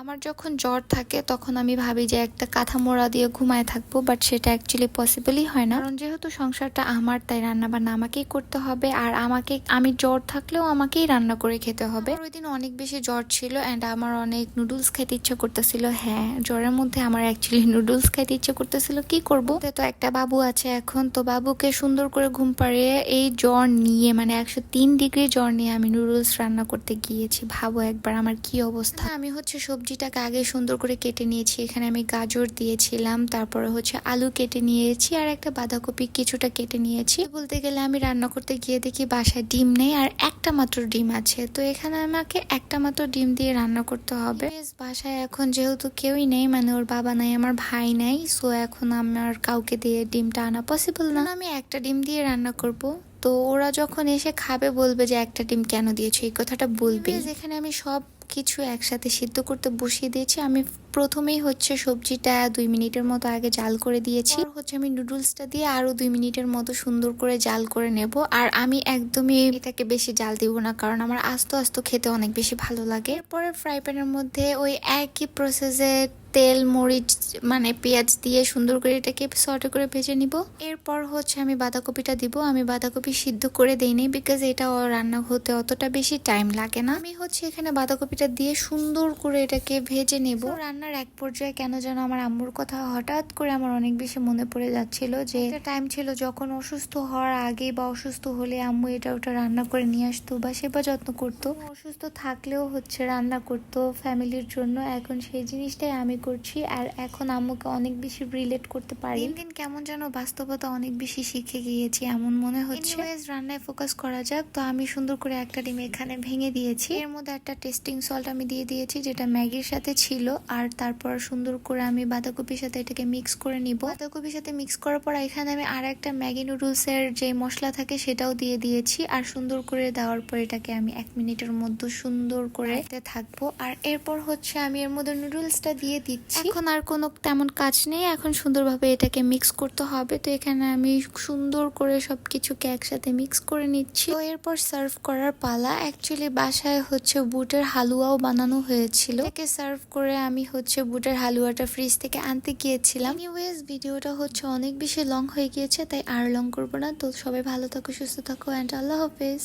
আমার যখন জ্বর থাকে তখন আমি ভাবি যে একটা কাঁথা মোড়া দিয়ে ঘুমায় থাকবো, বাট সেটা অ্যাকচুয়ালি পসিবলই হয় না, কারণ যেহেতু সংসারটা আমার, তাই রান্না বান্না আমাকেই করতে হবে। আর আমি জ্বর থাকলেও আমাকেই রান্না করে খেতে হবে। ওই দিন অনেক বেশি জ্বর ছিল অ্যান্ড আমার অনেক নুডলস খেতে ইচ্ছে করতেছিল। হ্যাঁ, জ্বরের মধ্যে আমার অ্যাকচুয়ালি নুডলস খেতে ইচ্ছে করতেছিল। কি করবো, তো একটা বাবু আছে এখন, তো বাবুকে সুন্দর করে ঘুম পাড়িয়ে এই জ্বর নিয়ে, মানে 103 ডিগ্রি জ্বর নিয়ে আমি নুডলস রান্না করতে গিয়েছি। ভাবো একবার আমার কি অবস্থা। আমি হচ্ছে সবজিটাকে আগে সুন্দর করে কেটে নিয়েছি। এখানে আমি গাজর দিয়েছিলাম, তারপরে হচ্ছে আলু কেটে নিয়েছি, আর একটা বাঁধাকপি কিছুটা কেটে নিয়েছি। বলতে গেলে আমি রান্না করতে গিয়ে দেখি বাসায় ডিম নেই, আর একটা মাত্র ডিম আছে। তো এখানে আমাকে একটা মাত্র ডিম দিয়ে রান্না করতে হবে। বাসায় এখন যেহেতু কেউই নেই, মানে ওর বাবা নাই, আমার ভাই নাই, সো এখন আমার কাউকে দিয়ে ডিমটা আনা পসিবল না। আমি একটা ডিম দিয়ে রান্না করব। তো ওরা যখন এসে খাবে বলবে যে একটা ডিম কেন দিয়েছো, এই কথাটা বলবে। যেখানে আমি সব কিছু একসাথে সিদ্ধ করতে বসিয়ে দিয়েছি। আমি প্রথমেই হচ্ছে সবজিটা 2 মিনিটের মতো আগে জাল করে দিয়েছি। হচ্ছে আমি নুডলসটা দিয়ে আরো 2 মিনিটের মতো সুন্দর করে জাল করে নেব। আর আমি একদমই এটাকে বেশি জাল দিব না, কারণ আমার আস্ত আস্ত খেতে অনেক বেশি ভালো লাগে। এরপরে ফ্রাই প্যানের মধ্যে ওই একই প্রসেসে তেল, মরিচ, মানে পেঁয়াজ দিয়ে সুন্দর করে এটাকে সর্টে করে ভেজে নিব। এরপর হচ্ছে আমি বাঁধাকপিটা দিব। আমি বাঁধাকপি সিদ্ধ করে দেইনি, বিকজ এটা রান্না হতে অতটা বেশি টাইম লাগে না। আমি হচ্ছে এখানে বাঁধাকপিটা দিয়ে সুন্দর করে এটাকে ভেজে নেব। রান্নার এক পর্যায়ে কেন যেন আমার আম্মুর কথা হঠাৎ করে আমার অনেক বেশি মনে পড়ে যাচ্ছিল, যে একটা টাইম ছিল যখন অসুস্থ হওয়ার আগে বা অসুস্থ হলে আম্মু এটা ওটা রান্না করে নিয়ে আসতো বা সেবা যত্ন করতো। অসুস্থ থাকলেও হচ্ছে রান্না করতো ফ্যামিলির জন্য। এখন সেই জিনিসটাই আমি করছি, আর এখন আম্মুকে অনেক বেশি রিলেট করতে পারি। দিন দিন কেমন যেন বাস্তবতা অনেক বেশি শিখে গিয়েছি এমন মনে হচ্ছে। রান্নায় ফোকাস করা যাক। তো আমি সুন্দর করে একটা ডিম এখানে ভেঙে দিয়েছি। এর মধ্যে একটা টেস্টিং সল্ট আমি দিয়ে দিয়েছি, যেটা ম্যাগির সাথে ছিল। আর তারপর সুন্দর করে আমি বাঁধাকপির সাথে এটাকে মিক্স করে নিব। বাঁধাকপির সাথে মিক্স করার পর এখানে আমি আর একটা ম্যাগি নুডলস এর যে মশলা থাকে সেটাও দিয়ে দিয়েছি। আর সুন্দর করে দেওয়ার পর এটাকে আমি 1 মিনিটের মধ্যে সুন্দর করে থাকবো। আর এরপর হচ্ছে আমি এর মধ্যে নুডলসটা দিয়ে দিচ্ছি। এখন আর কোনো তেমন কাজ নেই, এখন সুন্দরভাবে এটাকে মিক্স করতে হবে। তো এখানে আমি সুন্দর করে সবকিছুকে একসাথে মিক্স করে নিচ্ছি। তো এরপর সার্ভ করার পালা। অ্যাকচুয়ালি বাসায় হচ্ছে বুটের হালুয়াও বানানো হয়েছিল। এটাকে সার্ভ করে আমি হচ্ছে বুটের হালুয়াটা ফ্রিজ থেকে আনতে গিয়েছিলাম। এনিওয়েজ ভিডিওটা হচ্ছে অনেক বেশি লং হয়ে গিয়েছে, তাই আর লং করবো না। তো সবাই ভালো থাকো, সুস্থ থাকো, অ্যান্ড আল্লাহ হাফেজ।